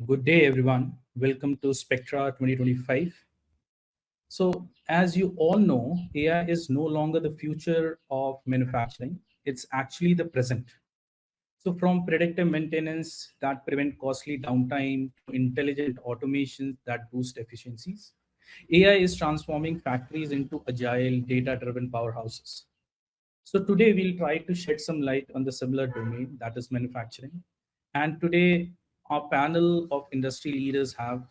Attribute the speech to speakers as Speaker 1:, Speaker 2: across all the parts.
Speaker 1: Good day, everyone. Welcome to Spectra 2025. So, as you all know, AI is no longer the future of manufacturing, it's actually the present. So, from predictive maintenance that prevent costly downtime to intelligent automations that boost efficiencies, AI is transforming factories into agile, data driven powerhouses. So today we'll try to shed some light on the similar domain that is manufacturing. And today our panel of industry leaders have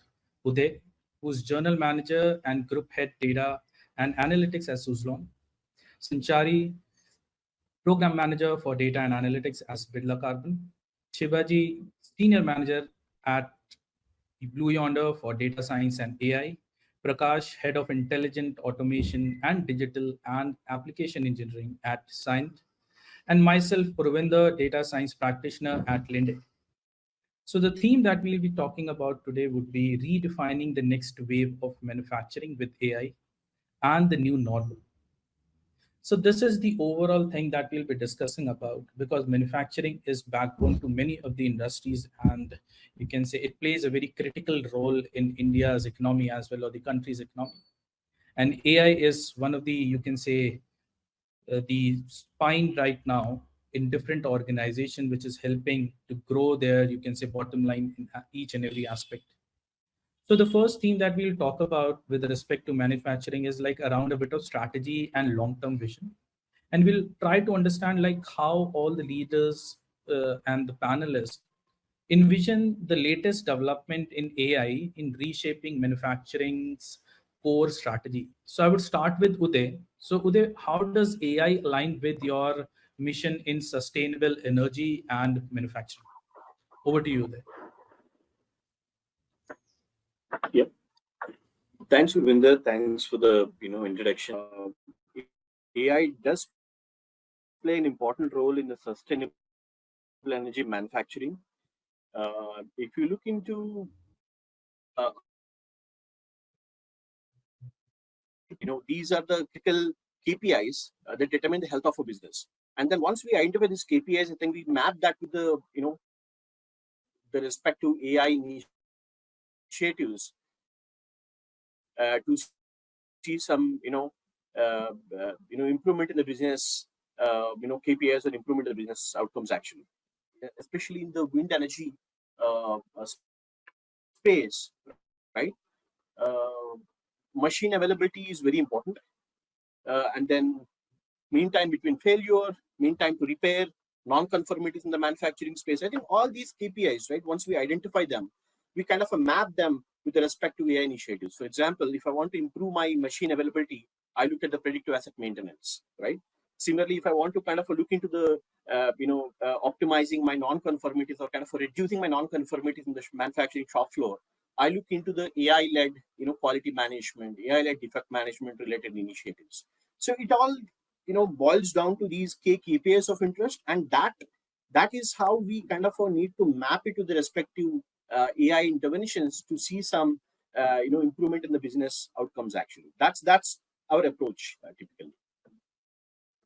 Speaker 1: Uday, who's journal manager and group head data and analytics at Suzlon, Sanchari, program manager for data and analytics as Birla Carbon, Shivaji, senior manager at Blue Yonder for data science and AI, Prakash, head of intelligent automation and digital and application engineering at Scient, and myself, Purvinder, data science practitioner at Linde. So, the theme that we'll be talking about today would be redefining the next wave of manufacturing with AI and the new normal. So, this is the overall thing that we'll be discussing about because manufacturing is backbone to many of the industries, and you can say it plays a very critical role in India's economy as well, or the country's economy. And AI is one of the, you can say, the spine right now in different organization which is helping to grow their, you can say, bottom line in each and every aspect. So the first theme that we'll talk about with respect to manufacturing is like around a bit of strategy and long term vision, and we'll try to understand like how all the leaders and the panelists envision the latest development in AI in reshaping manufacturing's core strategy. So I would start with Uday. So Uday, how does AI align with your mission in sustainable energy and manufacturing? Over to you, Uday.
Speaker 2: Yep. Thanks, Vivinder. Thanks for the introduction. AI does play an important role in the sustainable energy manufacturing. If you look into these are the critical KPIs that determine the health of a business. And then once we identify these KPIs, I think we map that with the the respect to AI initiatives to see some improvement in the business KPIs and improvement in the business outcomes actually, especially in the wind energy space, right? Machine availability is very important, and then mean time between failure, mean time to repair, non-conformities in the manufacturing space. I think all these KPIs, right? Once we identify them, we kind of map them with respect to AI initiatives. For example, if I want to improve my machine availability, I look at the predictive asset maintenance, right? Similarly, if I want to kind of look into the optimizing my non-conformities or kind of reducing my non-conformities in the manufacturing shop floor, I look into the AI-led quality management, AI-led defect management related initiatives. So it all boils down to these KPIs of interest, and that is how we kind of need to map it to the respective AI interventions to see some improvement in the business outcomes. Actually, that's our approach typically.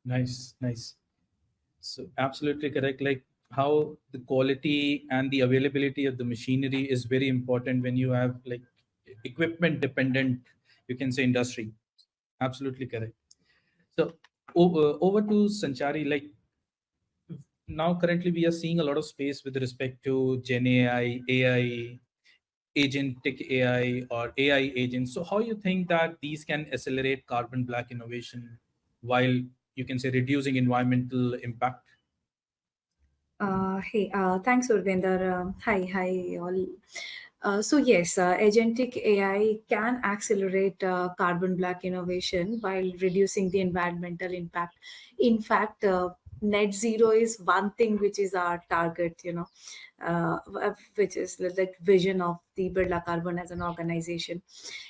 Speaker 1: Nice. So absolutely correct. Like how the quality and the availability of the machinery is very important when you have like equipment dependent, you can say, industry. Absolutely correct. So over to Sanchari. Like now, currently we are seeing a lot of space with respect to Gen AI, agentic AI, or AI agents. So how you think that these can accelerate carbon black innovation while, you can say, reducing environmental impact?
Speaker 3: Thanks, Urvinder. Hi, all. So yes, agentic AI can accelerate carbon black innovation while reducing the environmental impact. In fact, net zero is one thing which is our target, which is like vision of the Birla Carbon as an organization.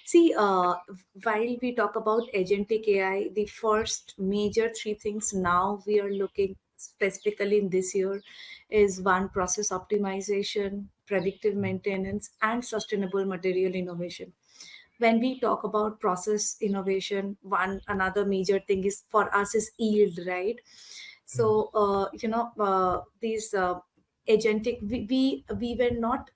Speaker 3: See, while we talk about agentic AI, the first major three things now we are looking specifically in this year is one, process optimization, predictive maintenance, and sustainable material innovation. When we talk about process innovation, one another major thing is for us is yield, right? So these agentic, we were not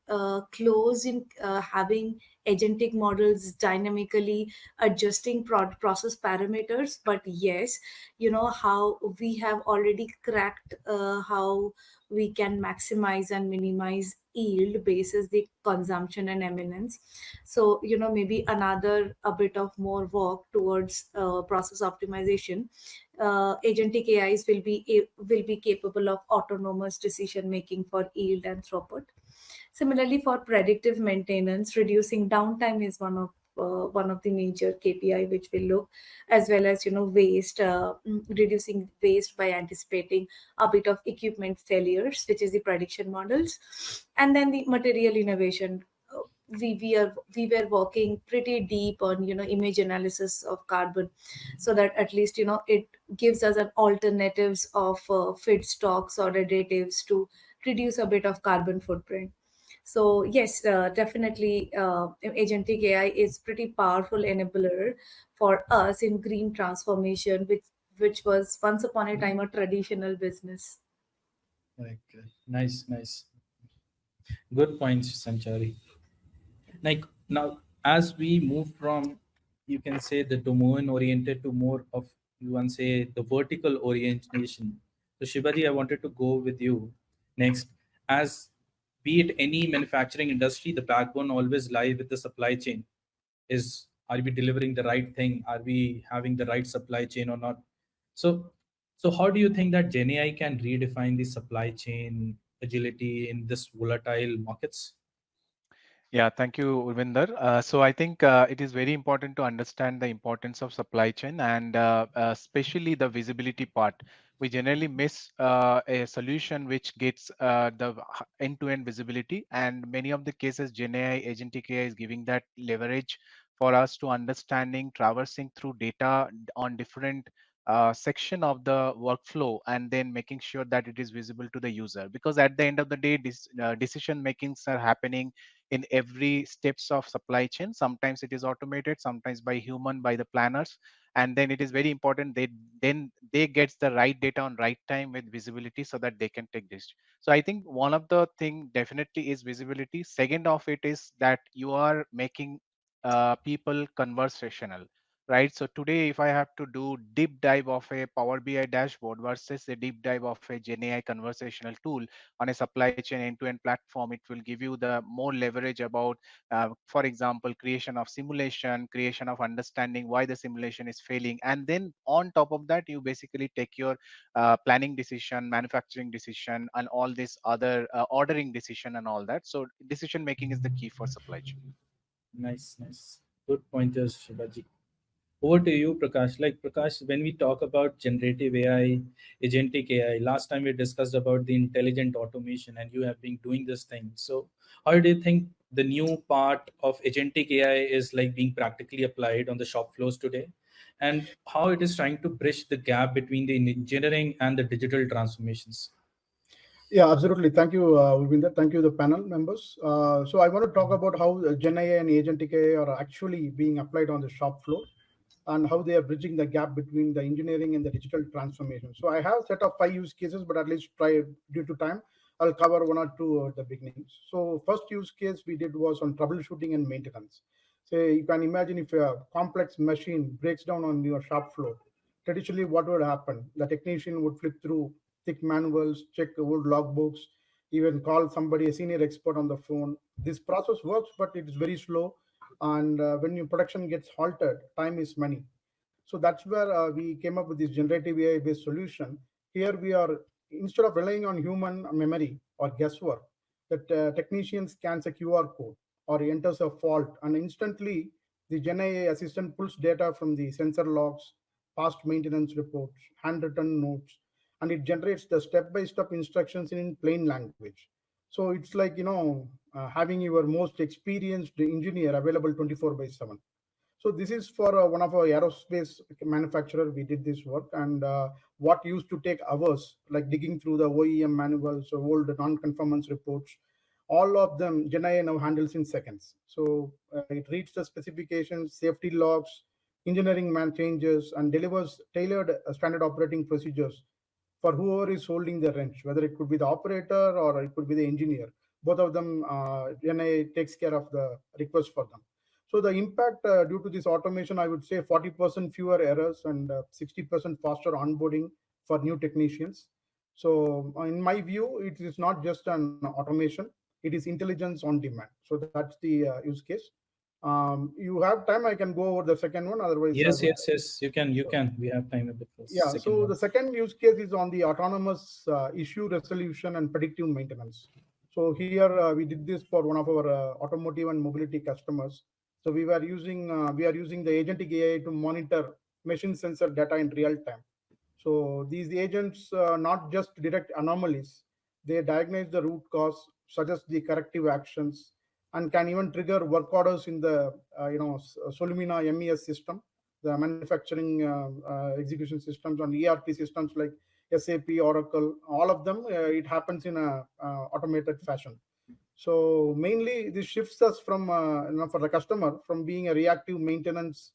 Speaker 3: close in having agentic models dynamically adjusting process parameters. But yes, how we have already cracked how we can maximize and minimize yield basis the consumption and eminence. So maybe another a bit of more work towards process optimization. Agentic AIs will be capable of autonomous decision making for yield and throughput. Similarly, for predictive maintenance, reducing downtime is one of the major KPI which will look, as well as waste, reducing waste by anticipating a bit of equipment failures, which is the prediction models, and then the material innovation. We were working pretty deep on image analysis of carbon, so that at least it gives us an alternatives of feedstocks or additives to reduce a bit of carbon footprint. So yes, definitely, agentic AI is pretty powerful enabler for us in green transformation, which was once upon a time a traditional business.
Speaker 1: Like, nice, nice. Good points, Sanchari. Like now, as we move from, you can say, the domain oriented to more of, you want to say, the vertical orientation. So Shibaji, I wanted to go with you next. As be it any manufacturing industry, the backbone always lies with the supply chain. Is, are we delivering the right thing? Are we having the right supply chain or not? So so how do you think that Gen AI can redefine the supply chain agility in this volatile markets?
Speaker 4: Yeah, thank you, Urvinder. So I think it is very important to understand the importance of supply chain and especially the visibility part. We generally miss a solution which gets the end-to-end visibility, and many of the cases, Gen AI, agentic AI is giving that leverage for us to understanding, traversing through data on different section of the workflow, and then making sure that it is visible to the user. Because at the end of the day, decision makings are happening in every steps of supply chain. Sometimes it is automated, sometimes by human, by the planners, and then it is very important they then they gets the right data on right time with visibility so that they can take this. So I think one of the thing definitely is visibility. Second of it is that you are making people conversational, right? So today, if I have to do deep dive of a Power BI dashboard versus a deep dive of a Gen AI conversational tool on a supply chain end-to-end platform, it will give you the more leverage about, for example, creation of simulation, creation of understanding why the simulation is failing, and then on top of that, you basically take your planning decision, manufacturing decision, and all this other ordering decision and all that. So decision making is the key for supply chain.
Speaker 1: Nice, nice. Good pointers, Shibaji. Over to you, Prakash. Like Prakash, when we talk about generative AI, agentic AI, last time we discussed about the intelligent automation, and you have been doing this thing. So, how do you think the new part of agentic AI is like being practically applied on the shop floors today, and how it is trying to bridge the gap between the engineering and the digital transformations?
Speaker 5: Yeah, absolutely. Thank you, Ulvinder. Thank you, the panel members. So I want to talk about how Gen AI and Agentic AI are actually being applied on the shop floor and how they are bridging the gap between the engineering and the digital transformation. So I have a set of 5 use cases, but at least try due to time, I'll cover one or two at the beginnings. So first use case we did was on troubleshooting and maintenance. So you can imagine if a complex machine breaks down on your shop floor, traditionally what would happen? The technician would flip through thick manuals, check old logbooks, even call somebody, a senior expert on the phone. This process works, but it is very slow. And when your production gets halted, time is money. So that's where we came up with this generative AI based solution. Here we are, instead of relying on human memory or guesswork, that technician scans a QR code or enters a fault, and instantly the Gen AI assistant pulls data from the sensor logs, past maintenance reports, handwritten notes, and it generates the step-by-step instructions in plain language. So it's like having your most experienced engineer available 24/7. So this is for one of our aerospace manufacturer. We did this work, and what used to take hours, like digging through the OEM manuals or old non-conformance reports, all of them Gen AI now handles in seconds. So it reads the specifications, safety logs, engineering man changes, and delivers tailored standard operating procedures for whoever is holding the wrench, whether it could be the operator or it could be the engineer. Both of them, GenAI takes care of the request for them. So the impact due to this automation, I would say 40% fewer errors and 60% faster onboarding for new technicians. So in my view, it is not just an automation, it is intelligence on demand. So that's the use case. You have time, I can go over the second one. Otherwise, I
Speaker 1: Yes,
Speaker 5: would.
Speaker 1: yes, yes. You can. You can. We have time a bit for
Speaker 5: Yeah.
Speaker 1: second
Speaker 5: So
Speaker 1: one.
Speaker 5: the second use case is on the autonomous issue resolution and predictive maintenance. So here we did this for one of our automotive and mobility customers. So we are using the agentic AI to monitor machine sensor data in real time. So these agents not just detect anomalies, they diagnose the root cause, suggest the corrective actions, and can even trigger work orders in the Solumina MES system, the manufacturing execution systems, on ERP systems like SAP, Oracle. All of them, it happens in a automated fashion. So mainly this shifts us from for the customer from being a reactive maintenance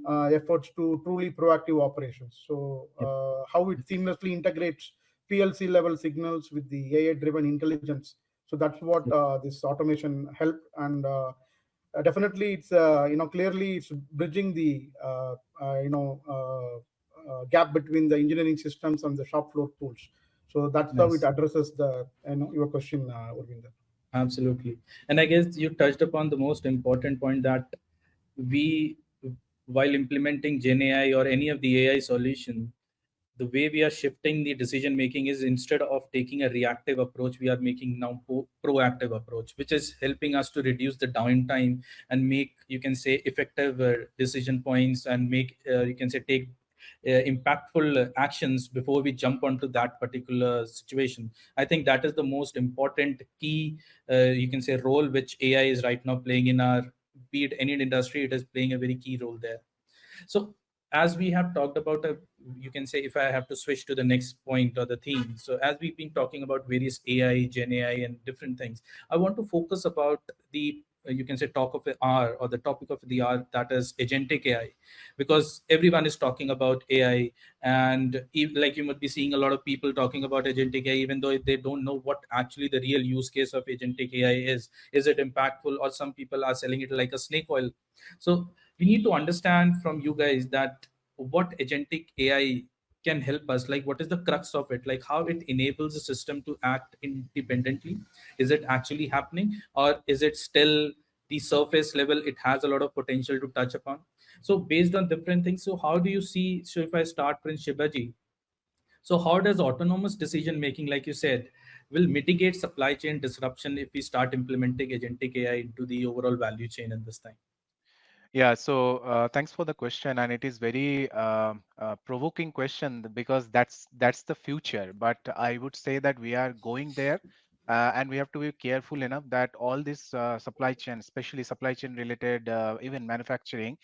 Speaker 5: efforts to truly proactive operations. So
Speaker 1: Yep.
Speaker 5: how it seamlessly integrates PLC level signals with the AI driven intelligence. So that's what
Speaker 1: Yep.
Speaker 5: this automation helped. And definitely it's clearly it's bridging the gap between the engineering systems and the shop floor tools. So that's how it
Speaker 1: Nice.
Speaker 5: addresses the your question, Urvinder.
Speaker 1: Absolutely. And I guess you touched upon the most important point that we, while implementing Gen AI or any of the AI solution, the way we are shifting the decision making is instead of taking a reactive approach, we are making now proactive approach, which is helping us to reduce the downtime and make, you can say, effective decision points, and make, you can say, take impactful actions before we jump onto that particular situation. I think that is the most important key, you can say, role which AI is right now playing in our, be it any industry, it is playing a very key role there. So as we have talked about, you can say, if I have to switch to the next point or the theme, so as we've been talking about various AI, Gen AI, and different things, I want to focus about the, you can say, talk of the hour, or the topic of the hour, that is agentic AI, because everyone is talking about AI, and like you might be seeing a lot of people talking about agentic AI, even though they don't know what actually the real use case of agentic AI is. Is it impactful, or some people are selling it like a snake oil? So we need to understand from you guys that what agentic AI can help us, like what is the crux of it, like how it enables the system to act independently. Is it actually happening, or is it still the surface level, it has a lot of potential to touch upon? So based on different things, so how do you see, so if I start, Prince Shibaji, so how does autonomous decision making, like you said, will mitigate supply chain disruption if we start implementing agentic AI into the overall value chain in this time?
Speaker 4: Yeah, so thanks for the question, and it is very provoking question because that's the future. But I would say that we are going there, and we have to be careful enough that all this supply chain, especially supply chain related, even manufacturing,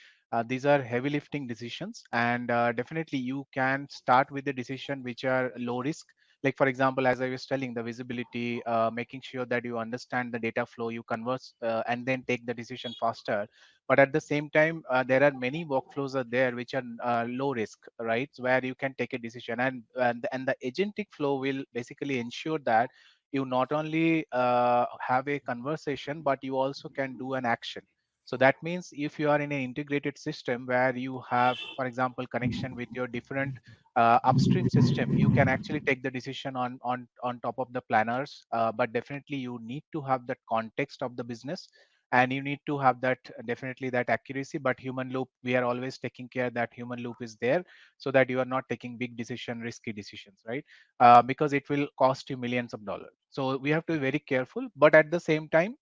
Speaker 4: these are heavy lifting decisions, and definitely you can start with the decision which are low risk. Like for example, as I was telling, the visibility, making sure that you understand the data flow, you converse, and then take the decision faster. But at the same time, there are many workflows are there which are low risk, right? Where you can take a decision, and the agentic flow will basically ensure that you not only have a conversation, but you also can do an action. So that means if you are in an integrated system where you have, for example, connection with your different upstream system, you can actually take the decision on top of the planners. But definitely you need to have that context of the business, and you need to have that, definitely that accuracy. But human loop, we are always taking care that human loop is there, so that you are not taking big decision, risky decisions, right? Because it will cost you millions of dollars. So we have to be very careful, but at the same time,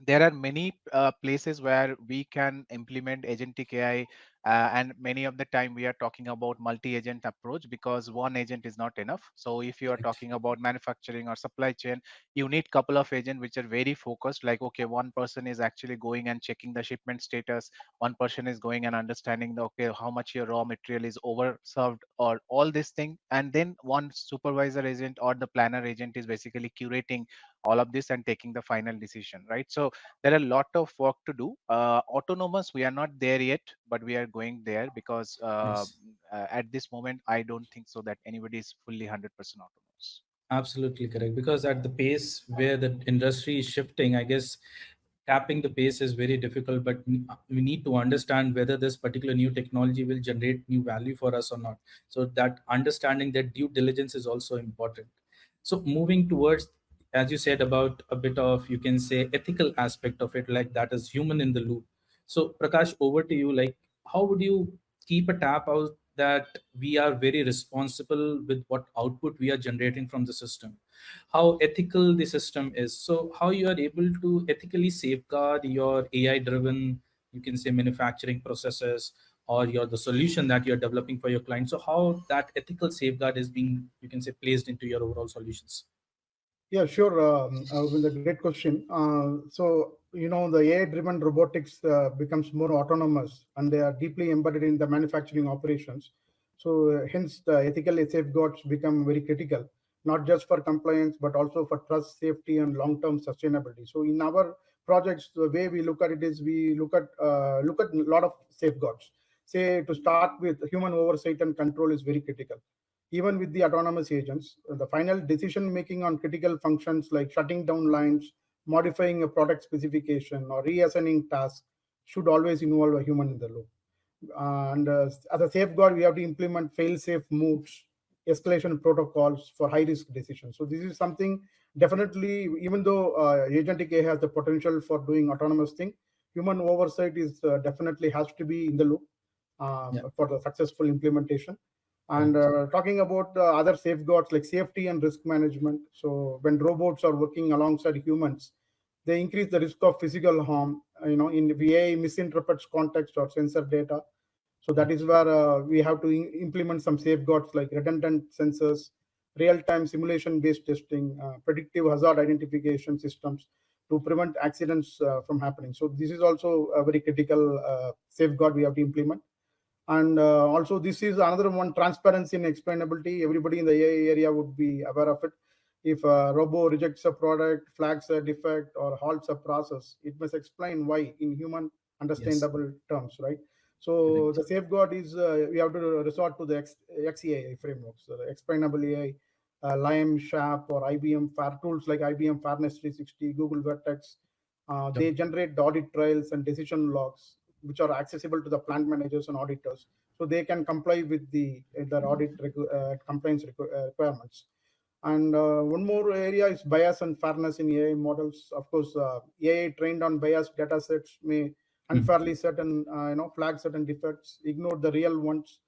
Speaker 4: there are many places where we can implement agentic AI, and many of the time we are talking about multi-agent approach because one agent is not enough. So if you are
Speaker 1: Correct.
Speaker 4: talking about manufacturing or supply chain, you need couple of agents which are very focused. Like, okay, one person is actually going and checking the shipment status, one person is going and understanding the, okay, how much your raw material is overserved or all this thing, and then one supervisor agent or the planner agent is basically curating all of this and taking the final decision, right? So there are a lot of work to do. Autonomous, we are not there yet, but we are going there, because
Speaker 1: Yes.
Speaker 4: at this moment, I don't think so that anybody is fully 100% autonomous.
Speaker 1: Absolutely correct. Because at the pace where the industry is shifting, I guess tapping the pace is very difficult. But we need to understand whether this particular new technology will generate new value for us or not. So that understanding, that due diligence is also important. So moving towards, as you said, about a bit of, you can say, ethical aspect of it, like that is human in the loop. So Prakash, over to you. Like, how would you keep a tap out that we are very responsible with what output we are generating from the system, how ethical the system is, so how you are able to ethically safeguard your AI driven, you can say, manufacturing processes, or your the solution that you're developing for your client, so how that ethical safeguard is being, you can say, placed into your overall solutions.
Speaker 5: Yeah, sure. With a great question. So, the AI-driven robotics becomes more autonomous, and they are deeply embedded in the manufacturing operations. So, hence, the ethical safeguards become very critical, not just for compliance, but also for trust, safety, and long-term sustainability. So, in our projects, the way we look at it is we look at a lot of safeguards. Say, to start with, human oversight and control is very critical. Even with the autonomous agents, the final decision making on critical functions like shutting down lines, modifying a product specification, or reassigning tasks should always involve a human in the loop. And as a safeguard, we have to implement fail-safe modes, escalation protocols for high-risk decisions. So this is something definitely, even though agentic AI has the potential for doing autonomous thing, human oversight is definitely has to be in the loop
Speaker 1: Yeah.
Speaker 5: for the successful implementation. And
Speaker 1: Right.
Speaker 5: talking about other safeguards like safety and risk management. So when robots are working alongside humans, they increase the risk of physical harm. In VA misinterprets context or sensor data. So that is where we have to implement some safeguards like redundant sensors, real-time simulation-based testing, predictive hazard identification systems to prevent accidents from happening. So this is also a very critical safeguard we have to implement. And also, this is another one, transparency and explainability. Everybody in the AI area would be aware of it. If a robo rejects a product, flags a defect, or halts a process, it must explain why in human
Speaker 1: Yes.
Speaker 5: understandable terms, right? So
Speaker 1: Correct.
Speaker 5: the safeguard is we have to resort to the XAI frameworks, the explainable AI, Lime, SHAP, or IBM FAIR tools like IBM Fairness 360, Google Vertex.
Speaker 1: Yep.
Speaker 5: They generate the audit trails and decision logs, which are accessible to the plant managers and auditors, so they can comply with their audit compliance requirements. And one more area is bias and fairness in AI models. Of course, AI trained on biased data sets may unfairly flag certain defects, ignore the real ones,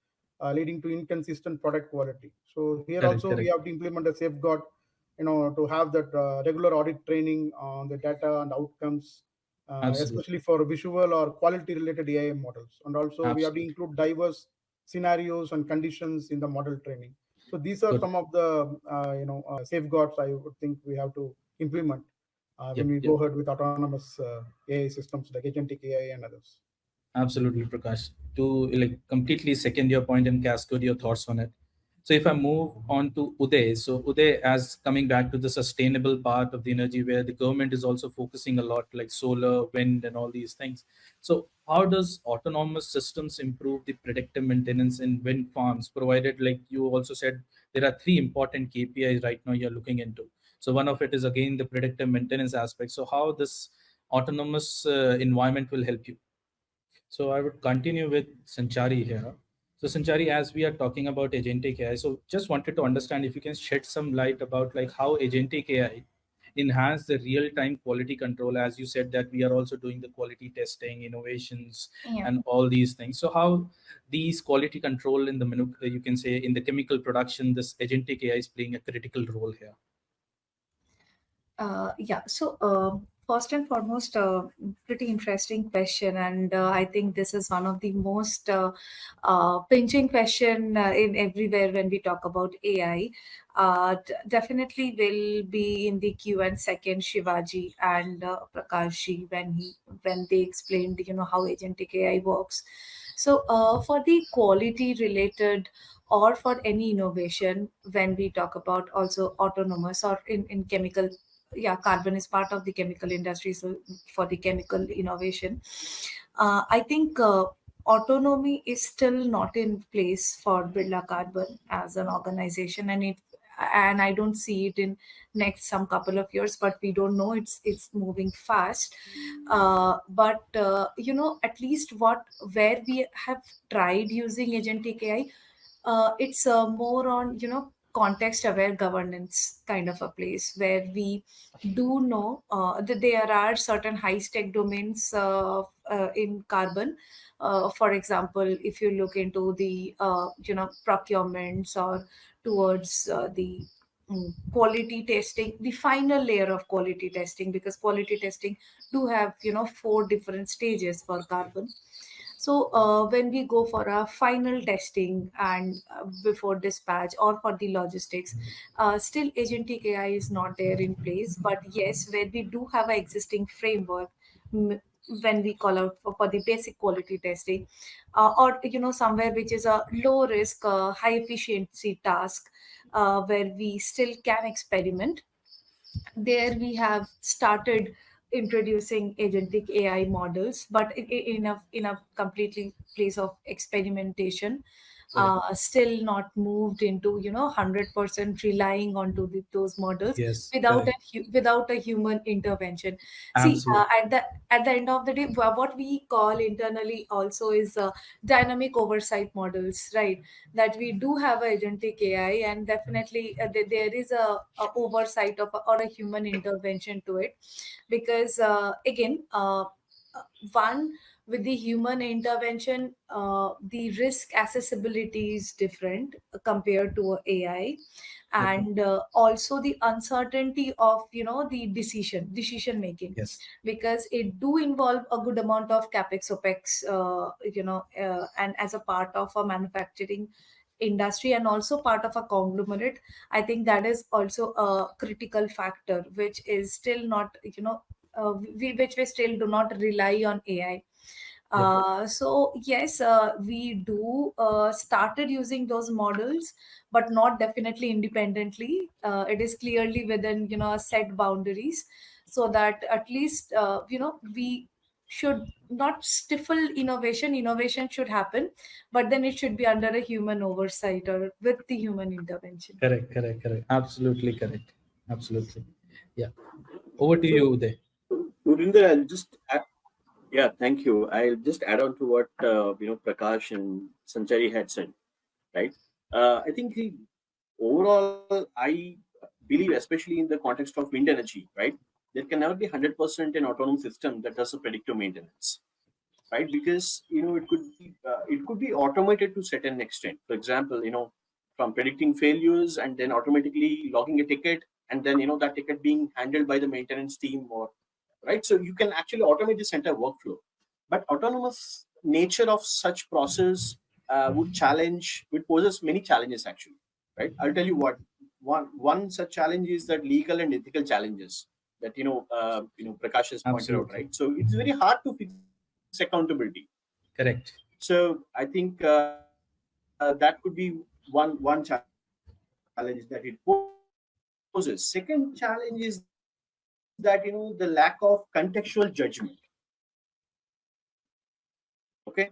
Speaker 5: leading to inconsistent product quality. So here
Speaker 1: Correct.
Speaker 5: also we
Speaker 1: Correct.
Speaker 5: have to implement a safeguard, to have that regular audit training on the data and outcomes,
Speaker 1: Absolutely.
Speaker 5: especially for visual or quality related AI models. And also we have to
Speaker 1: Absolutely.
Speaker 5: include diverse scenarios and conditions in the model training. So these are
Speaker 1: Good.
Speaker 5: some of the safeguards I would think we have to implement when
Speaker 1: Yep.
Speaker 5: we
Speaker 1: Yep.
Speaker 5: go ahead with autonomous AI systems like agentic AI and others.
Speaker 1: Absolutely, Prakash. To like completely second your point and cascade your thoughts on it. So if I move on to Uday, so Uday, as coming back to the sustainable part of the energy, where the government is also focusing a lot, like solar, wind, and all these things. So how does autonomous systems improve the predictive maintenance in wind farms? Provided, like you also said, there are three important KPIs right now you're looking into. So one of it is again the predictive maintenance aspect. So how this autonomous environment will help you? So I would continue with Sanchari here. So Sanchari, as we are talking about agentic AI, so just wanted to understand if you can shed some light about like how agentic AI enhance the real-time quality control. As you said that we are also doing the quality testing, innovations,
Speaker 3: Yeah.
Speaker 1: and all these things. So how these quality control in the you can say in the chemical production, this agentic AI is playing a critical role here.
Speaker 3: Yeah. So, first and foremost, pretty interesting question, and I think this is one of the most pinching question in everywhere when we talk about AI. Definitely will be in the queue and second Shivaji and Prakashji when they explained how agentic AI works. So, for the quality related or for any innovation, when we talk about also autonomous or in chemical carbon is part of the chemical industry. So for the chemical innovation, I think autonomy is still not in place for Birla Carbon as an organization, and I don't see it in next some couple of years, but we don't know, it's moving fast. But at least where we have tried using agentic AI, it's more on context aware governance kind of a place, where we do know that there are certain high stake domains in carbon. For example, if you look into the procurements, or towards the quality testing, the final layer of quality testing, because quality testing do have 4 different stages for carbon. So when we go for a final testing and before dispatch or for the logistics, still agentic AI is not there in place. But yes, where we do have an existing framework, when we call out for the basic quality testing, or somewhere which is a low risk, high efficiency task, where we still can experiment, there we have started introducing agentic AI models, but in a completely place of experimentation. Still not moved into 100% relying onto those models
Speaker 1: Yes,
Speaker 3: without
Speaker 1: correct.
Speaker 3: without a human intervention. See,
Speaker 1: Absolutely.
Speaker 3: at the end of the day, what we call internally also is dynamic oversight models, right? That we do have a agentic AI, and definitely there is a oversight of or a human intervention to it, because again, one, with the human intervention, the risk accessibility is different compared to a AI, and also the uncertainty of the decision making,
Speaker 1: Yes.
Speaker 3: because it do involve a good amount of capex opex, and as a part of a manufacturing industry and also part of a conglomerate, I think that is also a critical factor, which is still not which we still do not rely on AI.
Speaker 1: Yep.
Speaker 3: So yes, we do started using those models, but not definitely independently. It is clearly within set boundaries, so that at least we should not stifle innovation. Innovation should happen, but then it should be under a human oversight or with the human intervention.
Speaker 1: Correct, correct, correct. Absolutely correct. Absolutely. Yeah. Over to
Speaker 2: So,
Speaker 1: you, Uday.
Speaker 2: Urinder, I'll just yeah, thank you. I'll just add on to what Prakash and Sanchari had said. Right. I think overall, I believe, especially in the context of wind energy, right, there can never be 100% an autonomous system that does a predictive maintenance, right? Because it could be automated to certain extent. For example, from predicting failures and then automatically logging a ticket, and then that ticket being handled by the maintenance team, or right. So you can actually automate this entire workflow. But autonomous nature of such process would poses many challenges actually, right? I'll tell you what. One such challenge is that legal and ethical challenges that Prakash has pointed out,
Speaker 1: Absolutely.
Speaker 2: right? So it's very hard to fix accountability.
Speaker 1: Correct.
Speaker 2: So I think that could be one challenge that it poses. Second challenge is that the lack of contextual judgment. Okay,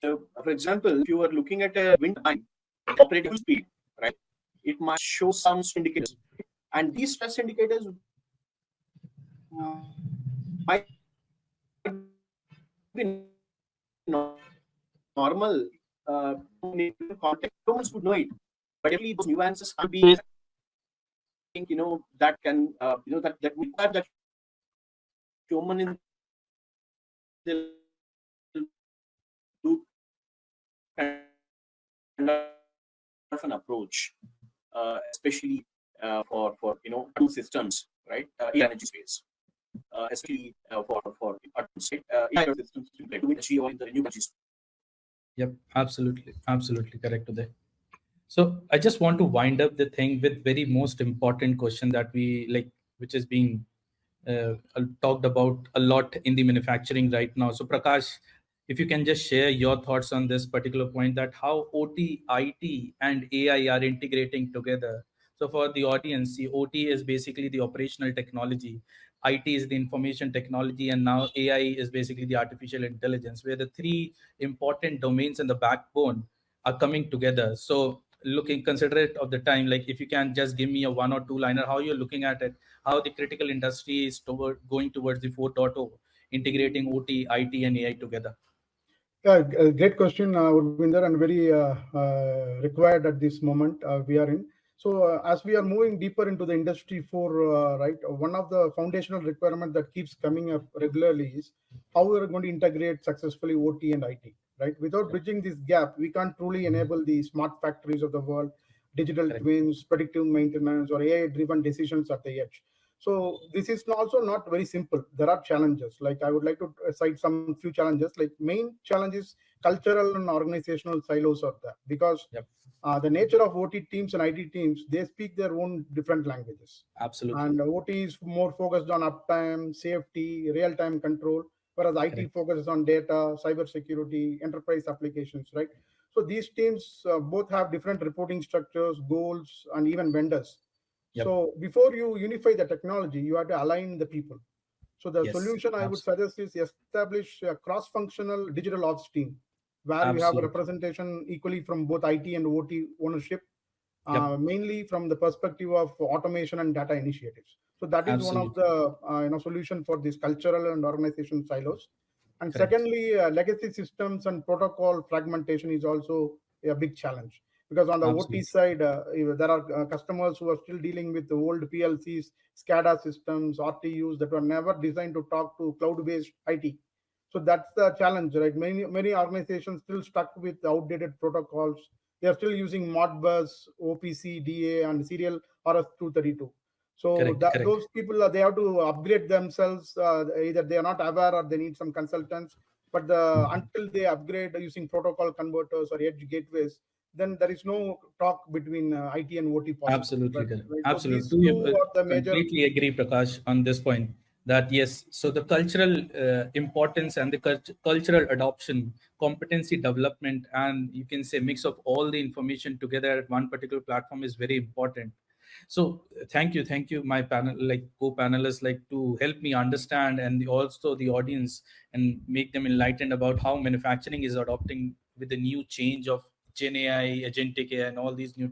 Speaker 2: so for example, if you are looking at a wind turbine operating speed, right, it might show some indicators, and these stress indicators might be normal context. Humans would know it, but definitely those nuances can't be. I think that can that require that human in the loop kind of an approach, especially for two systems, right? Energy space, especially for systems like energy or in the renewable energy space.
Speaker 1: Yep. Absolutely. Absolutely correct, Uday. So I just want to wind up the thing with very most important question that we like, which is being talked about a lot in the manufacturing right now. So Prakash, if you can just share your thoughts on this particular point, that how OT, IT, and AI are integrating together So for the audience, the OT is basically the operational technology, IT is the information technology, and now AI is basically the artificial intelligence, where the three important domains and the backbone are coming together. So looking considerate of the time, like if you can just give me a 1 or 2 liner, how you're looking at it, how the critical industry is going towards the 4.0, integrating OT, IT, and AI together.
Speaker 5: Yeah, great question, Urvinder, and very required at this moment we are in. So as we are moving deeper into the industry 4, right, one of the foundational requirements that keeps coming up regularly is how we are going to integrate successfully OT and IT, right? Without bridging this gap, we can't truly enable the smart factories of the world, digital twins, predictive maintenance, or AI-driven decisions at the edge. So this is also not very simple. There are challenges. Like I would like to cite some few challenges. Like main challenges, cultural and organizational silos are there because the nature of OT teams and IT teams, they speak their own different languages.
Speaker 1: Absolutely.
Speaker 5: And OT is more focused on uptime, safety, real-time control, whereas IT focuses on data, cybersecurity, enterprise applications, right? So these teams both have different reporting structures, goals, and even vendors. So before you unify the technology, you have to align the people. So the solution I would suggest is establish a cross-functional digital ops team where you have a representation equally from both IT and OT ownership, mainly from the perspective of automation and data initiatives. So that is one of the solution for these cultural and organization silos. And secondly, legacy systems and protocol fragmentation is also a big challenge. Because on the OT side, there are customers who are still dealing with the old PLCs, SCADA systems, RTUs that were never designed to talk to cloud-based IT. So that's the challenge, right? Many organizations still stuck with outdated protocols. They are still using Modbus, OPC, DA, and serial RS-232. So those people, they have to upgrade themselves. Either they are not aware or they need some consultants. But until they upgrade using protocol converters or edge gateways, then there is no talk between IT and OT possible.
Speaker 1: Absolutely correct.
Speaker 5: Right?
Speaker 1: Absolutely.
Speaker 5: So these two are the major.
Speaker 1: Completely agree, Prakash, on this point. That yes, so the cultural importance and the cultural adoption, competency development, and you can say mix of all the information together at one particular platform is very important. So thank you, my panel, like co-panelists, like to help me understand and also the audience and make them enlightened about how manufacturing is adopting with the new change of Gen AI, agentic AI, and all these new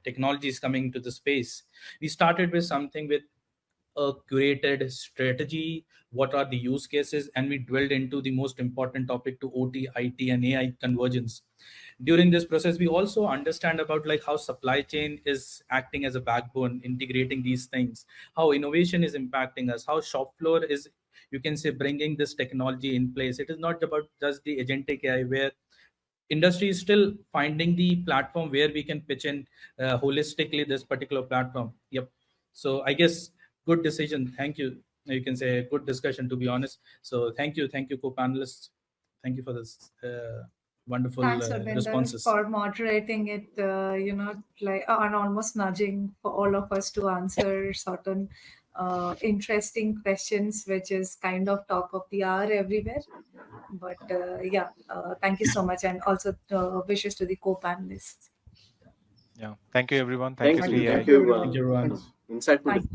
Speaker 1: technologies coming into the space. We started with something with a curated strategy, what are the use cases, and we dwelled into the most important topic to OT, IT, and AI convergence. During this process, we also understand about like how supply chain is acting as a backbone, integrating these things, how innovation is impacting us, how shop floor is, you can say, bringing this technology in place. It is not about just the agentic AI, where industry is still finding the platform where we can pitch in holistically this particular platform. So I guess good decision. Thank you. You can say good discussion, to be honest. So thank you, co-panelists. Thank you for this wonderful
Speaker 3: Thanks, Urvinder,
Speaker 1: responses.
Speaker 3: for moderating it, like and almost nudging for all of us to answer certain interesting questions, which is kind of talk of the hour everywhere. But thank you so much, and also wishes to the co-panelists.
Speaker 4: Yeah, thank you everyone.
Speaker 2: Thank you.
Speaker 1: Thank you, everyone.
Speaker 2: Insightful discussion.